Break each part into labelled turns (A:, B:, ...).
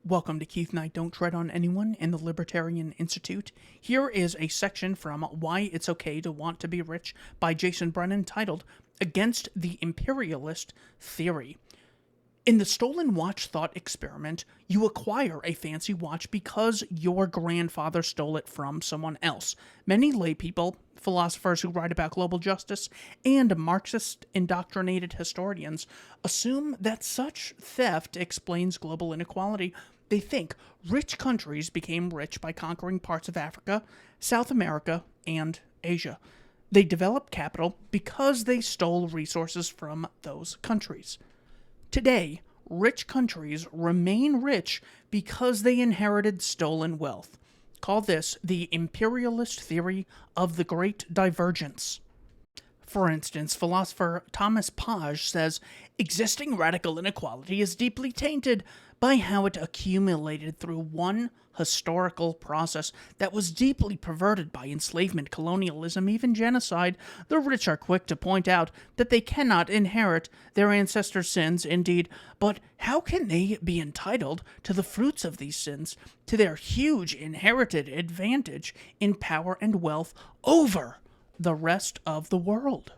A: Welcome to Keith Knight Don't Tread on Anyone and the Libertarian Institute. Here is a section from Why It's Okay to Want to Be Rich by Jason Brennan titled Against the Imperialist Theory. In the stolen watch thought experiment, you acquire a fancy watch because your grandfather stole it from someone else. Many laypeople, philosophers who write about global justice, and Marxist-indoctrinated historians assume that such theft explains global inequality. They think rich countries became rich by conquering parts of Africa, South America, and Asia. They developed capital because they stole resources from those countries. Today, rich countries remain rich because they inherited stolen wealth. Call this the imperialist theory of the Great Divergence. For instance, philosopher Thomas Page says, existing radical inequality is deeply tainted by how it accumulated through one historical process that was deeply perverted by enslavement, colonialism, even genocide. The rich are quick to point out that they cannot inherit their ancestors' sins, indeed, but how can they be entitled to the fruits of these sins, to their huge inherited advantage in power and wealth over the rest of the world?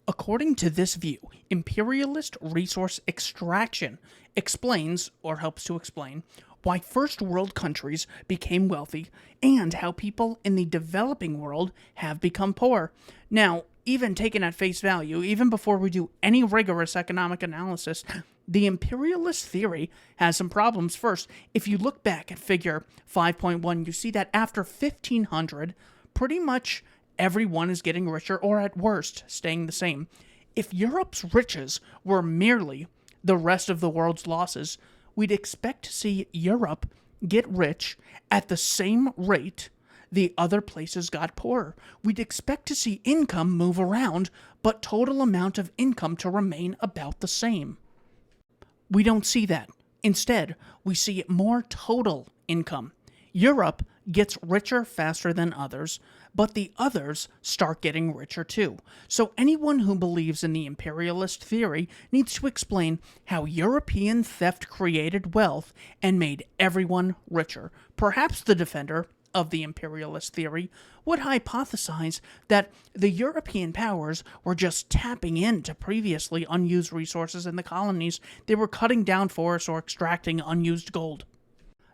A: According to this view, imperialist resource extraction explains, or helps to explain, why first world countries became wealthy and how people in the developing world have become poor. Now, even taken at face value, even before we do any rigorous economic analysis, the imperialist theory has some problems. First, if you look back at figure 5.1, you see that after 1500, pretty much everyone is getting richer, or at worst, staying the same. If Europe's riches were merely the rest of the world's losses, we'd expect to see Europe get rich at the same rate the other places got poorer. We'd expect to see income move around, but total amount of income to remain about the same. We don't see that. Instead, we see more total income. Europe gets richer faster than others, but the others start getting richer too. So anyone who believes in the imperialist theory needs to explain how European theft created wealth and made everyone richer. Perhaps the defender of the imperialist theory would hypothesize that the European powers were just tapping into previously unused resources in the colonies. They were cutting down forests or extracting unused gold.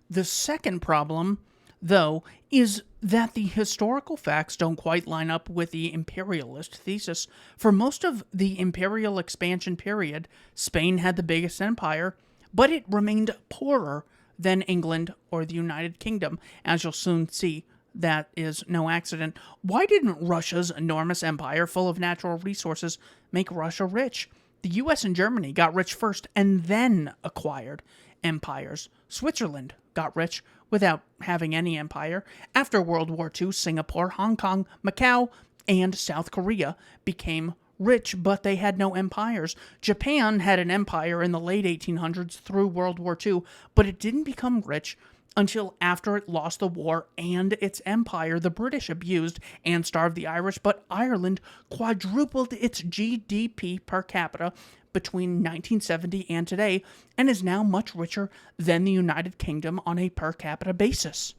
A: The second problem, though, is that the historical facts don't quite line up with the imperialist thesis. For most of the imperial expansion period, Spain had the biggest empire, but it remained poorer than England or the United Kingdom. As you'll soon see, that is no accident. Why didn't Russia's enormous empire full of natural resources make Russia rich? The US and Germany got rich first and then acquired empires. Switzerland got rich without having any empire. After World War II, Singapore, Hong Kong, Macau, and South Korea became rich, but they had no empires. Japan had an empire in the late 1800s through World War II, but it didn't become rich until after it lost the war and its empire. The British abused and starved the Irish, but Ireland quadrupled its GDP per capita between 1970 and today, and is now much richer than the United Kingdom on a per capita basis.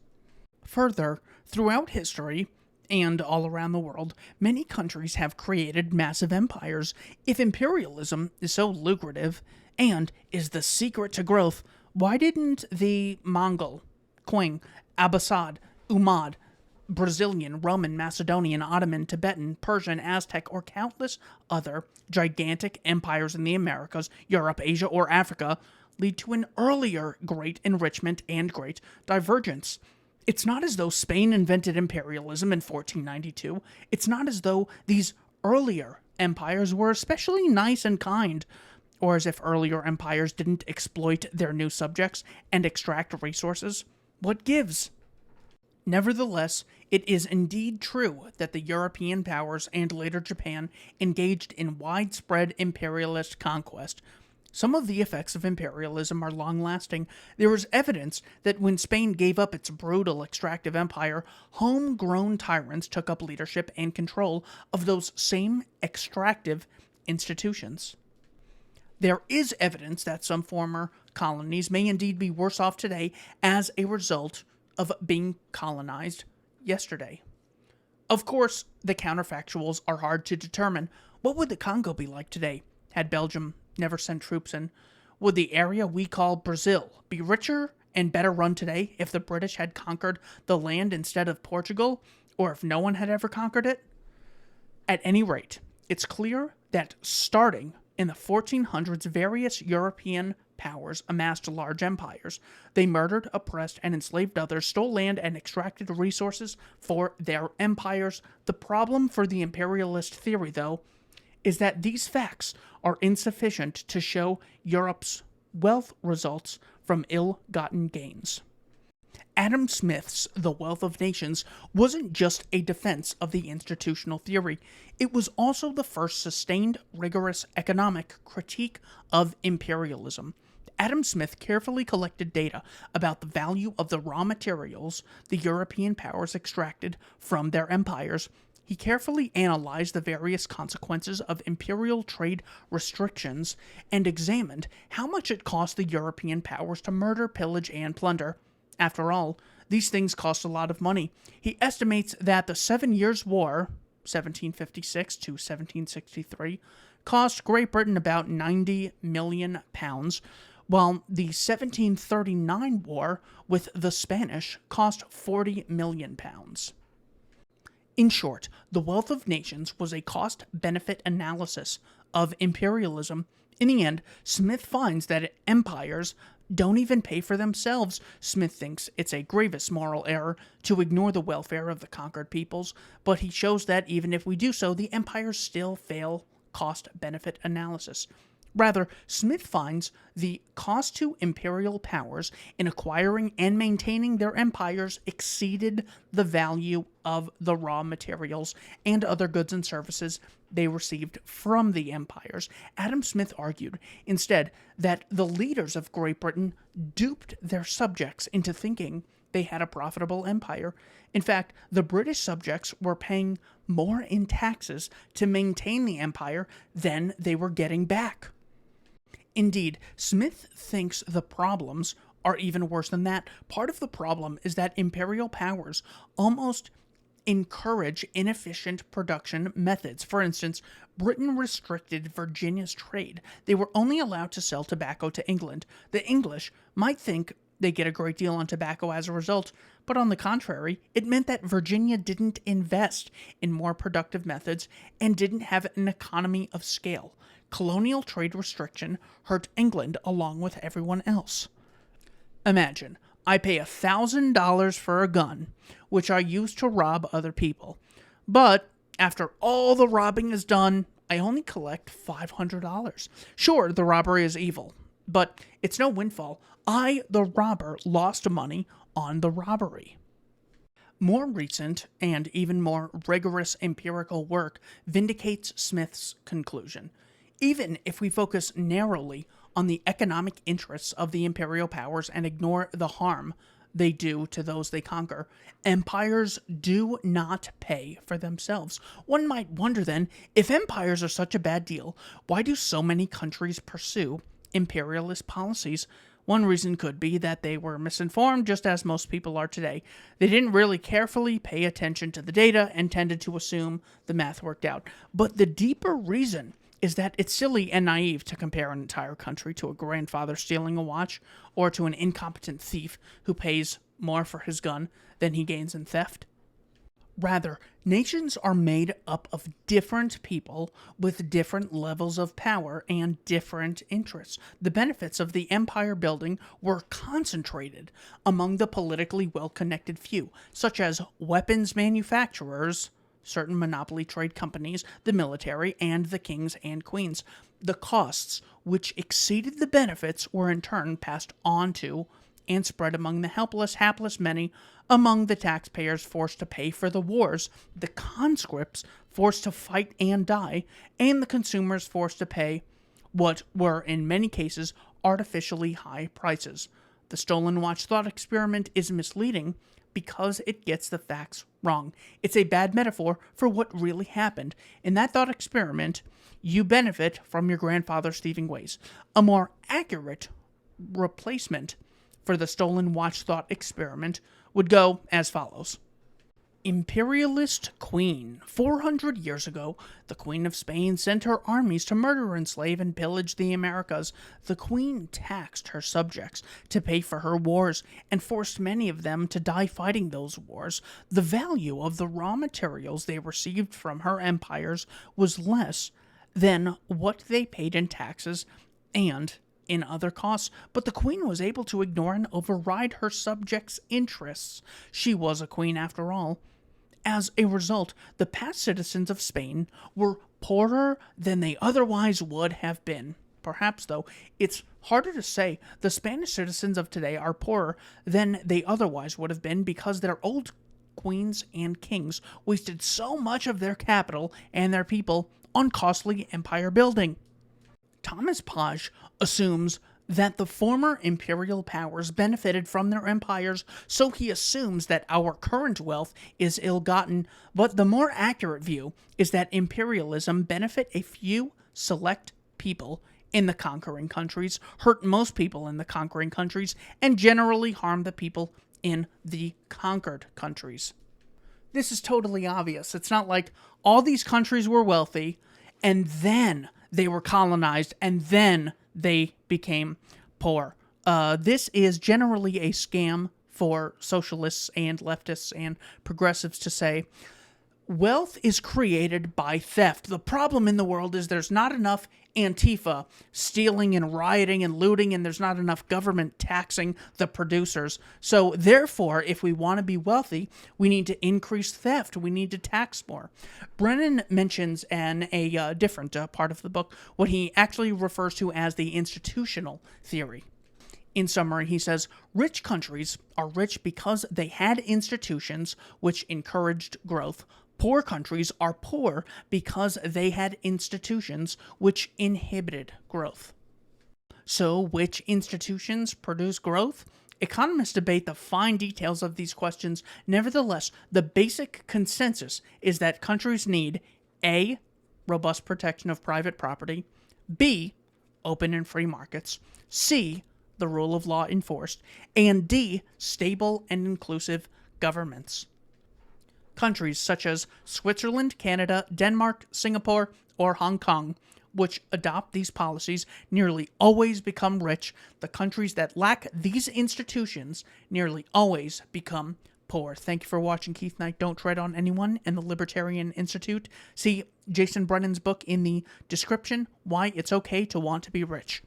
A: Further, throughout history, and all around the world, many countries have created massive empires. If imperialism is so lucrative and is the secret to growth, why didn't the Mongol, Qing, Abbasid, Umayyad, Brazilian, Roman, Macedonian, Ottoman, Tibetan, Persian, Aztec, or countless other gigantic empires in the Americas, Europe, Asia, or Africa lead to an earlier great enrichment and great divergence? It's not as though Spain invented imperialism in 1492. It's not as though these earlier empires were especially nice and kind, or as if earlier empires didn't exploit their new subjects and extract resources. What gives? Nevertheless, it is indeed true that the European powers and later Japan engaged in widespread imperialist conquest. Some of the effects of imperialism are long-lasting. There is evidence that when Spain gave up its brutal extractive empire, homegrown tyrants took up leadership and control of those same extractive institutions. There is evidence that some former colonies may indeed be worse off today as a result of being colonized yesterday. Of course, the counterfactuals are hard to determine. What would the Congo be like today had Belgium never sent troops in? Would the area we call Brazil be richer and better run today if the British had conquered the land instead of Portugal, or if no one had ever conquered it? At any rate, it's clear that starting in the 1400s, various European powers amassed large empires. They murdered, oppressed, and enslaved others, stole land, and extracted resources for their empires. The problem for the imperialist theory, though, is that these facts are insufficient to show Europe's wealth results from ill-gotten gains. Adam Smith's The Wealth of Nations wasn't just a defense of the institutional theory, it was also the first sustained, rigorous economic critique of imperialism. Adam Smith carefully collected data about the value of the raw materials the European powers extracted from their empires. He carefully analyzed the various consequences of imperial trade restrictions and examined how much it cost the European powers to murder, pillage, and plunder. After all, these things cost a lot of money. He estimates that the 7 Years' War, 1756 to 1763, cost Great Britain about £90 million, while the 1739 war with the Spanish cost £40 million. In short, The Wealth of Nations was a cost-benefit analysis of imperialism. In the end, Smith finds that empires don't even pay for themselves. Smith thinks it's a grievous moral error to ignore the welfare of the conquered peoples, but he shows that even if we do so, the empires still fail cost-benefit analysis. Rather, Smith finds the cost to imperial powers in acquiring and maintaining their empires exceeded the value of the raw materials and other goods and services they received from the empires. Adam Smith argued, instead, that the leaders of Great Britain duped their subjects into thinking they had a profitable empire. In fact, the British subjects were paying more in taxes to maintain the empire than they were getting back. Indeed, Smith thinks the problems are even worse than that. Part of the problem is that imperial powers almost encourage inefficient production methods. For instance, Britain restricted Virginia's trade. They were only allowed to sell tobacco to England. The English might think they get a great deal on tobacco as a result, but on the contrary, it meant that Virginia didn't invest in more productive methods and didn't have an economy of scale. Colonial trade restriction hurt England along with everyone else. Imagine, I pay $1,000 for a gun, which I use to rob other people. But after all the robbing is done, I only collect $500. Sure, the robbery is evil, but it's no windfall. I, the robber, lost money on the robbery. More recent and even more rigorous empirical work vindicates Smith's conclusion. Even if we focus narrowly on the economic interests of the imperial powers and ignore the harm they do to those they conquer, empires do not pay for themselves. One might wonder then, if empires are such a bad deal, why do so many countries pursue imperialist policies? One reason could be that they were misinformed, just as most people are today. They didn't really carefully pay attention to the data and tended to assume the math worked out. But the deeper reason is that it's silly and naive to compare an entire country to a grandfather stealing a watch or to an incompetent thief who pays more for his gun than he gains in theft. Rather, nations are made up of different people with different levels of power and different interests. The benefits of the empire building were concentrated among the politically well-connected few, such as weapons manufacturers, certain monopoly trade companies, the military, and the kings and queens. The costs, which exceeded the benefits, were in turn passed on to and spread among the helpless, hapless many, among the taxpayers forced to pay for the wars, the conscripts forced to fight and die, and the consumers forced to pay what were, in many cases, artificially high prices. The stolen watch thought experiment is misleading because it gets the facts wrong. It's a bad metaphor for what really happened. In that thought experiment, you benefit from your grandfather's thieving ways. A more accurate replacement for the stolen watch thought experiment would go as follows. Imperialist Queen. 400 years ago, the Queen of Spain sent her armies to murder, enslave, and pillage the Americas. The Queen taxed her subjects to pay for her wars and forced many of them to die fighting those wars. The value of the raw materials they received from her empires was less than what they paid in taxes and in other costs, but the queen was able to ignore and override her subjects' interests. She was a queen after all. As a result, the past citizens of Spain were poorer than they otherwise would have been. Perhaps, though, it's harder to say the Spanish citizens of today are poorer than they otherwise would have been because their old queens and kings wasted so much of their capital and their people on costly empire building. Thomas Page assumes that the former imperial powers benefited from their empires, so he assumes that our current wealth is ill-gotten, but the more accurate view is that imperialism benefit a few select people in the conquering countries, hurt most people in the conquering countries, and generally harm the people in the conquered countries. This is totally obvious. It's not like all these countries were wealthy, and then they were colonized, and then they became poor. This is generally a scam for socialists and leftists and progressives to say, wealth is created by theft. The problem in the world is there's not enough Antifa stealing and rioting and looting, and there's not enough government taxing the producers. So therefore, if we want to be wealthy, we need to increase theft. We need to tax more. Brennan mentions in a different part of the book what he actually refers to as the institutional theory. In summary, he says, rich countries are rich because they had institutions which encouraged growth. Poor countries are poor because they had institutions which inhibited growth. So, which institutions produce growth? Economists debate the fine details of these questions. Nevertheless, the basic consensus is that countries need A. Robust protection of private property, B. Open and free markets, C. The rule of law enforced, and D. Stable and inclusive governments. Countries such as Switzerland, Canada, Denmark, Singapore, or Hong Kong, which adopt these policies, nearly always become rich. The countries that lack these institutions nearly always become poor. Thank you for watching Keith Knight, Don't Tread on Anyone, and the Libertarian Institute. See Jason Brennan's book in the description, Why It's Okay to Want to Be Rich.